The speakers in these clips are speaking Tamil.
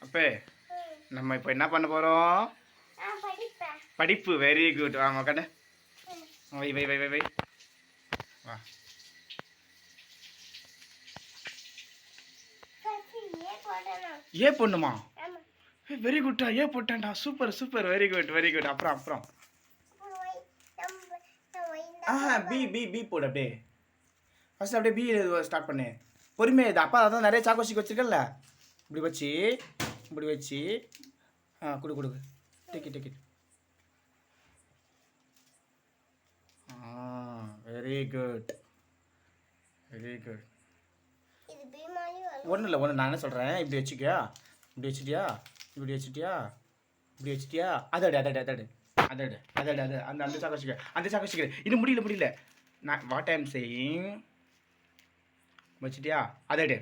அப்பே நம்ம இப்போ என்ன பண்ண போகிறோம்? படிப்பு. Very good. வாங்க கடை வை வை வை வை வை வா. ஏ பொண்ணுமா? வெரி குட்டா, ஏ போட்டேன்டா. Super super, very good very good. அப்புறம் அப்புறம் பி பி பி போடு. அப்படியே ஃபர்ஸ்ட் அப்படியே பி ஸ்டார்ட் பண்ணு. பொறுமையாக இது. அப்பா அதான் நிறைய சாக்கோசிக்கு வச்சுருக்கல. இப்படி வச்சு இப்படி வச்சு கொடு கொடு. Ticket ticket. Very good very good. ஒன்றும் இல்லை ஒன்று நான் என்ன சொல்கிறேன், இப்படி வச்சுக்கியா, இப்படி வச்சுட்டியா, இப்படி வச்சுட்டியா, இப்படி வச்சுட்டியா, அதடு அதடு அதடு அதடு அதடு அது அந்த அந்த சாக்கு வச்சுக்க, அந்த சாக்கு வச்சுக்கிறேன். இன்னும் முடியல முடியல. நான் வாட் ஐம் சேயிங். வச்சுட்டியா, அதடு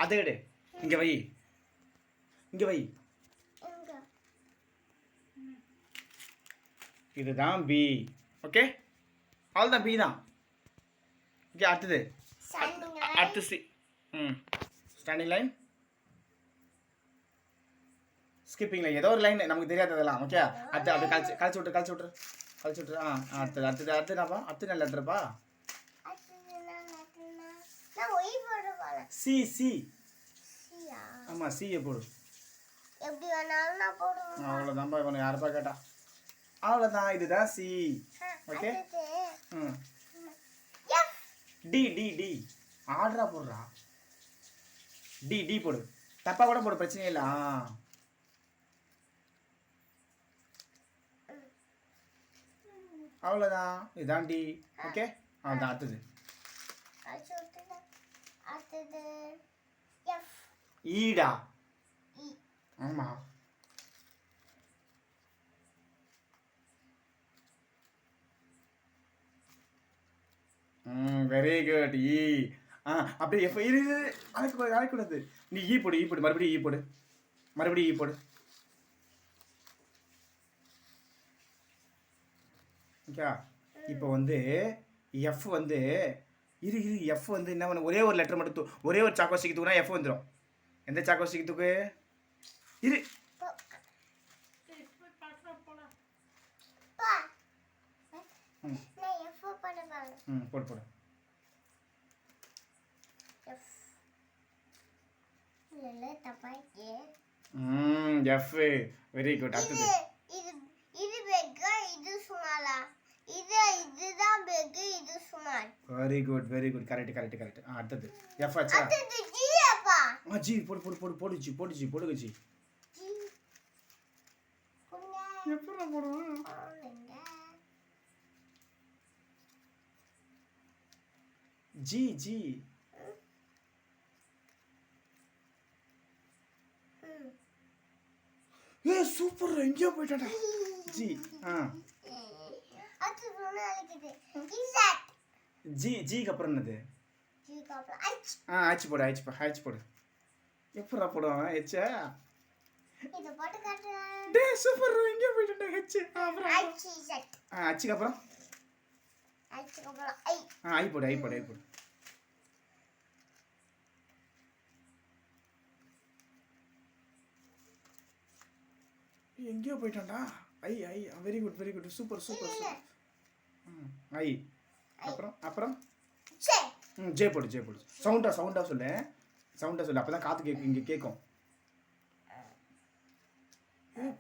அதடு. இங்கே வை, இங்கே வை. இதுதான் பி. ஓகே, ஆல் தான் பி தான். ஓகே, அடுத்தது அடுத்து C. Standing line, skipping line, ஏதோ ஒரு லைன் நமக்கு தெரியாததெல்லாம். ஓகே, அடுத்து அப்படி கழிச்சு விட்ரு கழிச்சு விட்ரு கழிச்சு விட்ரு. அடுத்தது அடுத்தது அடுத்துனாப்பா, அடுத்து நல்ல லெட்டருப்பா. C C. ஆமாம், சியை போடு. அவ்வளோதான்ப்பா. இவனை யாருப்பா கேட்டா? அவ்வளோதான், இதுதான் C. Okay. D D D. ஆர்டரா போடுறா. டி டி போடு. தப்பா கூட போடு, பிரச்சனை இல்லை. அவ்வளோதான், இதுதான் டி. ஓகே, அவ்வளோதான். அடுத்தது ஈடா. ஆமாம், வெரி குட். ஈ. அப்படியே எஃப். இது அழைக்கூடாது. நீ ஈ போடு, ஈ போடு, மறுபடியும் ஈ போடு, மறுபடியும் ஈ போடு. ஓகே, இப்போ வந்து எஃப் வந்து இரு இரு. எஃப் வந்து என்ன பண்ண, ஒரே ஒரு லெட்டர் மட்டும் ஒரே ஒரு சாக்கோசிக்கு தூக்குனா எஃப் வந்துடும். எந்த சாக்கோசிக்கு தூக்கு? இரு. போடு போடு. எஃப். Very good. அடுத்தது very good very good. Correct correct correct. அடுத்தது எஃப் ஆச்சா? ஜி போடு போடு போடு போடு. ஜி போடு. ஜி போடுங்க. ஜி எப்படா போடுவோம்? G G. ஏ சூப்பர், எங்கேயோ போயிட்டாடா. ஜி. ஜி ஜிக்கு அப்புறம் என்னது? ஆச்சு போடு. ஆச்சு ஆச்சு போடு. எப்படா போடுவான் ஹெச்சா? டே சூப்பர், எங்கேயோ போயிட்டாடா ஹெச். அப்புறம் அச்சுக்கு அப்புறம் ஐ போடு. ஐ போடு. ஐ போடு. எங்கேயோ போயிட்டான்டா. I I. Very good very good. Super super super. I. அப்புறம் அப்புறம் ஜே போடு. ஜே போடு. சவுண்டா சவுண்டா சொல்லு. சவுண்டா சொல்லு, அப்போ தான் காற்று கேட்கும், இங்கே கேட்கும்.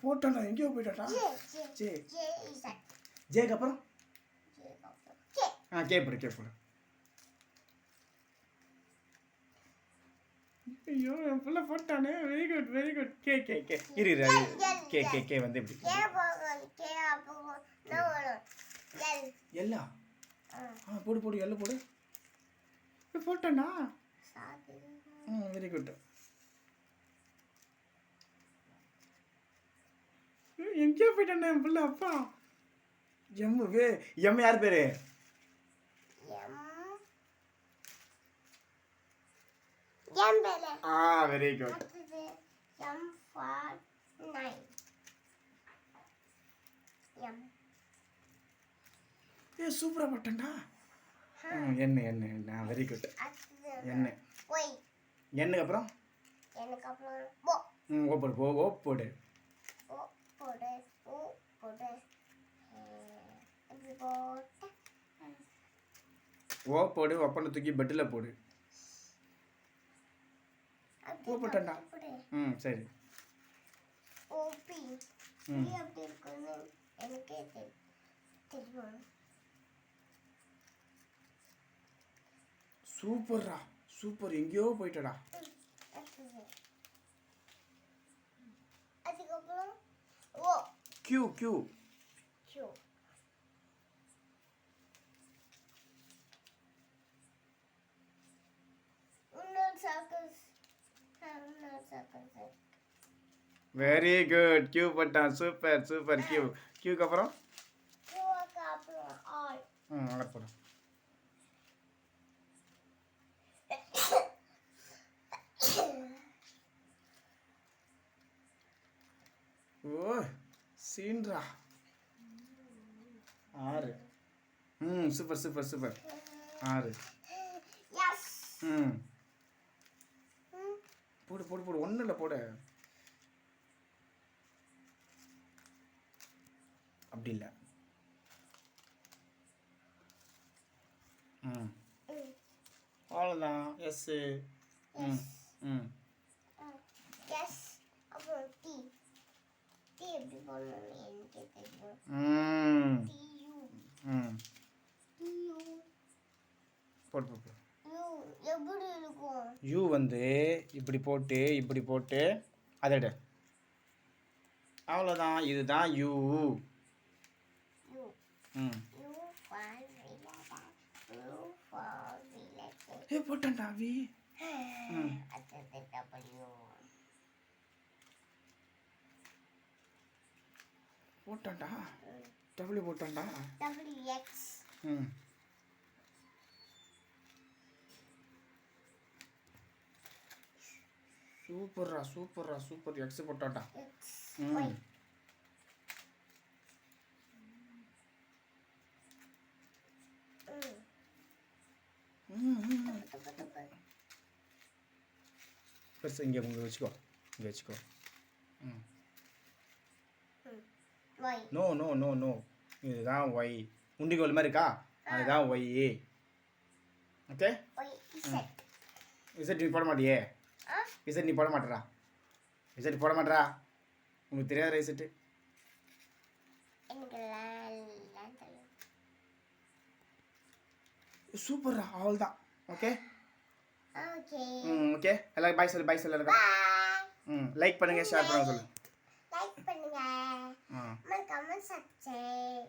போட்டான்டா, எங்கேயோ போயிட்டான்டா. ஜே. ஜேக்கு அப்புறம் கே போடு. கே போடு. ஐயோ, என் பிள்ளை போட்டானே. Very good very good. K K K. இரு கே கே கே வந்து எப்படி? எல்லா போடு போடு. எல்லாம் போடு. போட்டானா? Very good. எங்கேயோ போயிட்டானே என் பிள்ளை. அப்பா எம். எம் யார் பேரு? Very good. சூப்பரா போட்டேன்டா. N N N. Very good. N எண்ணுக்கு அப்புறம் ஓ போடு ஓ போடு ஓ போடு ஓ போடு இப்படி போட்டு ஓ போடு ஒப்பனை தூக்கி பெட்டில் போடு. ஓ போட்டேன்டா. சரி. ஓபி இது அப்படி இருக்குன்னு எனக்கே தெரியும். சூப்பர்ரா சூப்பர், எங்கேயோ போயிட்டடா. அதுக்கப்புறம் O Q Q Q very good, Q போட்டான். Super super. கியூ கியூக்கு அப்புறம் ஆல் அங்கே போடும். ஓ சீன்ரா 6. Super super super. 6. எஸ் போடு போடு போடு, ஒன்றும் இல்லை போடு. அப்படி இல்லை. அவ்வளோதான். எஸ்ஸு. எஸ் அப்புறம் டி டி எப்படி போடணும்னு எனக்கு தெரியும். டியூ டியூ போடு போடு போடு. யூ எப்படி இருக்கும்? யூ வந்து இப்படி போட்டு அதை எடு. அவ்வளோதான், இதுதான் U. U U for villa U for villa போட்டேன்டா வி. அது டபிள்யூ போட்டான்டா. டபிள்யூ போட்டான்டா. டபிள்யூ எக்ஸ் சூப்பர்ரா சூப்பர்ரா சூப்பர். எக்ஸ் போட்டான்டா. எக்ஸ் ஒய் பெருசு இங்கே வச்சுக்கோ, இங்கே வச்சுக்கோ. Y no no no no, இதுதான் ஒய். உண்டிகோல் மாதிரி இருக்கா, அதுதான் Y. Okay. Y Z Z நீ போட மாட்டியே. இசட் நீ போட மாட்டேறா. இசட் போட மாட்டேறா. உங்களுக்கு தெரியாத இசட்டு. சூப்பர்ரா, அவ்வளோதான். Okay okay okay. எல்லாரும் பாய் சொல்லு, பாய் சொல்லு எல்லாரும். லைக் பண்ணுங்கள், ஷேர் பண்ணுங்க சொல்லு. லைக் பண்ணுங்க, கமெண்ட் சப்ஸ்கிரைப்